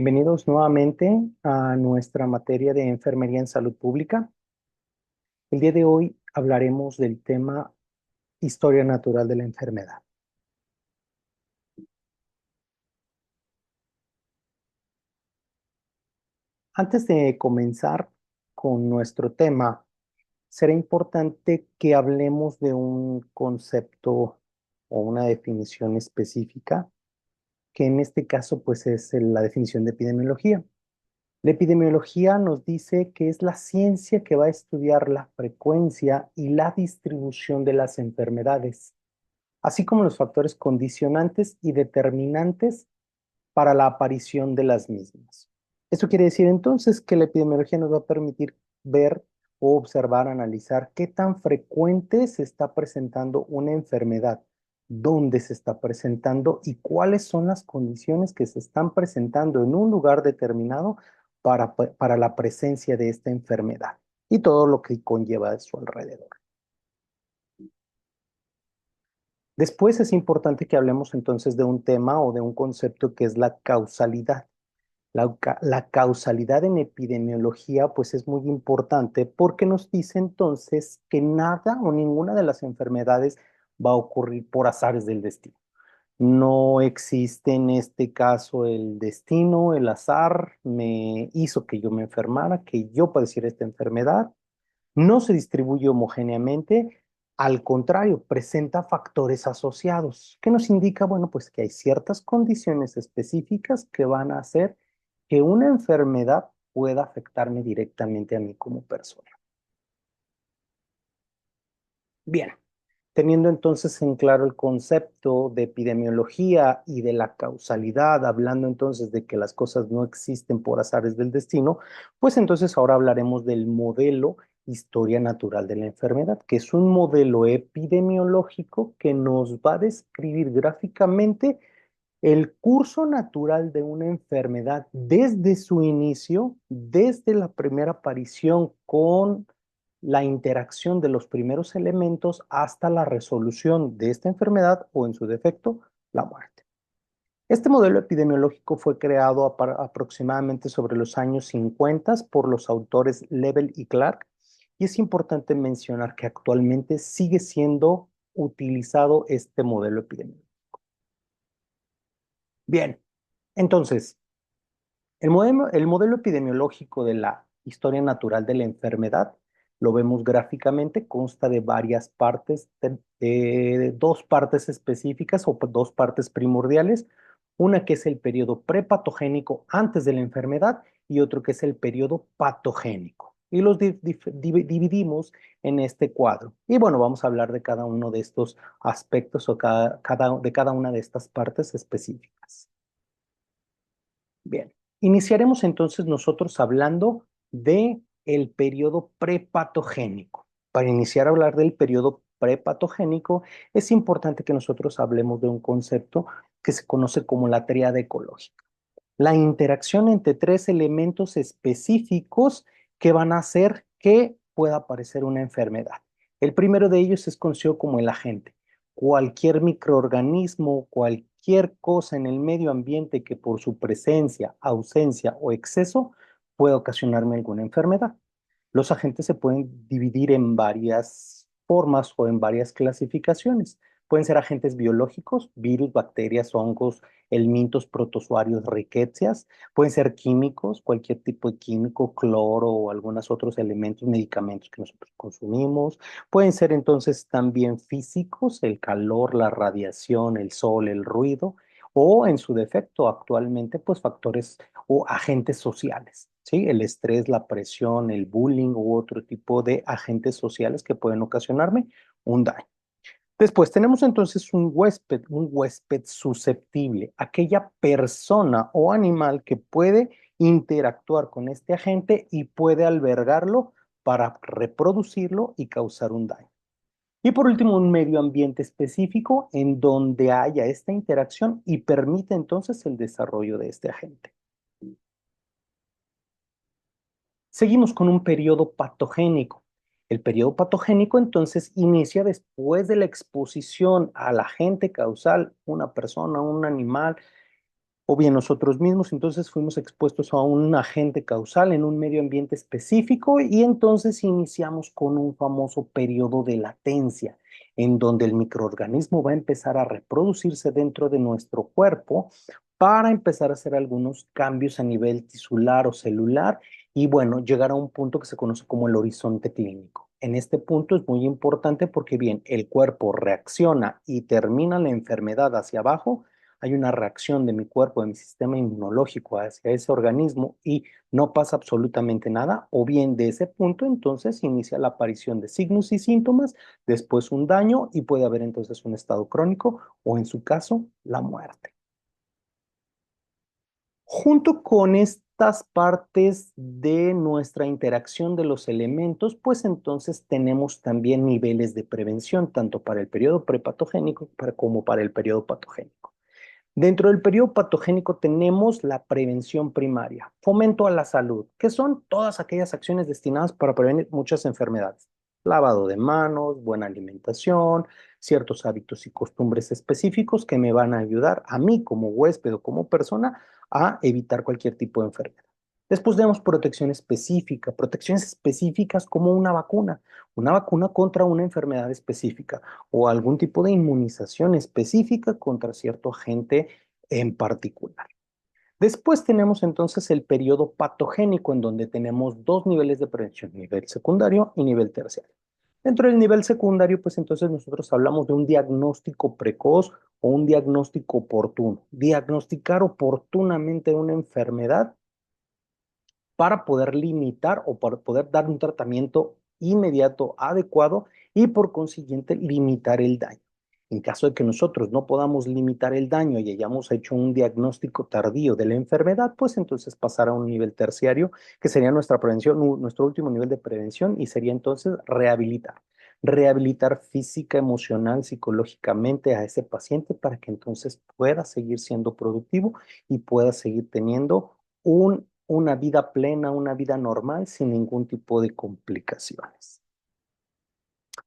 Bienvenidos nuevamente a nuestra materia de enfermería en salud pública. El día de hoy hablaremos del tema historia natural de la enfermedad. Antes de comenzar con nuestro tema, será importante que hablemos de un concepto o una definición específica, que en este caso pues es la definición de epidemiología. La epidemiología nos dice que es la ciencia que va a estudiar la frecuencia y la distribución de las enfermedades, así como los factores condicionantes y determinantes para la aparición de las mismas. Esto quiere decir entonces que la epidemiología nos va a permitir ver o observar, analizar qué tan frecuente se está presentando una enfermedad, dónde se está presentando y cuáles son las condiciones que se están presentando en un lugar determinado para la presencia de esta enfermedad y todo lo que conlleva a su alrededor. Después es importante que hablemos entonces de un tema o de un concepto que es la causalidad. La causalidad en epidemiología pues es muy importante porque nos dice entonces que nada o ninguna de las enfermedades va a ocurrir por azares del destino. No existe en este caso el destino, el azar me hizo que yo me enfermara, que yo padeciera esta enfermedad. No se distribuye homogéneamente, al contrario, presenta factores asociados, que nos indica, bueno, pues que hay ciertas condiciones específicas que van a hacer que una enfermedad pueda afectarme directamente a mí como persona. Bien, teniendo entonces en claro el concepto de epidemiología y de la causalidad, hablando entonces de que las cosas no existen por azares del destino, pues entonces ahora hablaremos del modelo historia natural de la enfermedad, que es un modelo epidemiológico que nos va a describir gráficamente el curso natural de una enfermedad desde su inicio, desde la primera aparición con la interacción de los primeros elementos hasta la resolución de esta enfermedad o en su defecto, la muerte. Este modelo epidemiológico fue creado aproximadamente sobre los años 50 por los autores Lebel y Clark y es importante mencionar que actualmente sigue siendo utilizado este modelo epidemiológico. Bien, entonces, el modelo epidemiológico de la historia natural de la enfermedad, lo vemos gráficamente, consta de varias partes, de dos partes específicas o dos partes primordiales, una que es el periodo prepatogénico antes de la enfermedad y otro que es el periodo patogénico. Y los dividimos en este cuadro. Y bueno, vamos a hablar de cada uno de estos aspectos o de cada una de estas partes específicas. Bien, iniciaremos entonces nosotros hablando de el periodo prepatogénico. Para iniciar a hablar del periodo prepatogénico, es importante que nosotros hablemos de un concepto que se conoce como la tríada ecológica. La interacción entre tres elementos específicos que van a hacer que pueda aparecer una enfermedad. El primero de ellos es conocido como el agente. Cualquier microorganismo, cualquier cosa en el medio ambiente que por su presencia, ausencia o exceso pueda ocasionarme alguna enfermedad. Los agentes se pueden dividir en varias formas o en varias clasificaciones. Pueden ser agentes biológicos, virus, bacterias, hongos, helmintos, protozoarios, riquecias. Pueden ser químicos, cualquier tipo de químico, cloro o algunos otros elementos, medicamentos que nosotros consumimos. Pueden ser entonces también físicos, el calor, la radiación, el sol, el ruido, o en su defecto actualmente, pues factores o agentes sociales, ¿sí? El estrés, la presión, el bullying u otro tipo de agentes sociales que pueden ocasionarme un daño. Después tenemos entonces un huésped susceptible, aquella persona o animal que puede interactuar con este agente y puede albergarlo para reproducirlo y causar un daño. Y por último, un medio ambiente específico en donde haya esta interacción y permite entonces el desarrollo de este agente. Seguimos con un periodo patogénico. El periodo patogénico entonces inicia después de la exposición al agente causal, una persona, un animal, o bien nosotros mismos, entonces fuimos expuestos a un agente causal en un medio ambiente específico y entonces iniciamos con un famoso periodo de latencia, en donde el microorganismo va a empezar a reproducirse dentro de nuestro cuerpo para empezar a hacer algunos cambios a nivel tisular o celular y bueno, llegar a un punto que se conoce como el horizonte clínico. En este punto es muy importante porque bien, el cuerpo reacciona y termina la enfermedad hacia abajo, hay una reacción de mi cuerpo, de mi sistema inmunológico hacia ese organismo y no pasa absolutamente nada, o bien de ese punto entonces inicia la aparición de signos y síntomas, después un daño y puede haber entonces un estado crónico o en su caso la muerte. Junto con estas partes de nuestra interacción de los elementos, pues entonces tenemos también niveles de prevención, tanto para el periodo prepatogénico como para el periodo patogénico. Dentro del periodo patogénico tenemos la prevención primaria, fomento a la salud, que son todas aquellas acciones destinadas para prevenir muchas enfermedades. Lavado de manos, buena alimentación, ciertos hábitos y costumbres específicos que me van a ayudar a mí como huésped o como persona a evitar cualquier tipo de enfermedad. Después tenemos protecciones específicas como una vacuna contra una enfermedad específica o algún tipo de inmunización específica contra cierto agente en particular. Después tenemos entonces el periodo patogénico en donde tenemos dos niveles de prevención, nivel secundario y nivel terciario. Dentro del nivel secundario, pues entonces nosotros hablamos de un diagnóstico precoz o un diagnóstico oportuno. Diagnosticar oportunamente una enfermedad para poder limitar o para poder dar un tratamiento inmediato, adecuado y por consiguiente limitar el daño. En caso de que nosotros no podamos limitar el daño y hayamos hecho un diagnóstico tardío de la enfermedad, pues entonces pasar a un nivel terciario, que sería nuestra prevención, nuestro último nivel de prevención y sería entonces rehabilitar. Rehabilitar física, emocional, psicológicamente a ese paciente para que entonces pueda seguir siendo productivo y pueda seguir teniendo una vida plena, una vida normal sin ningún tipo de complicaciones.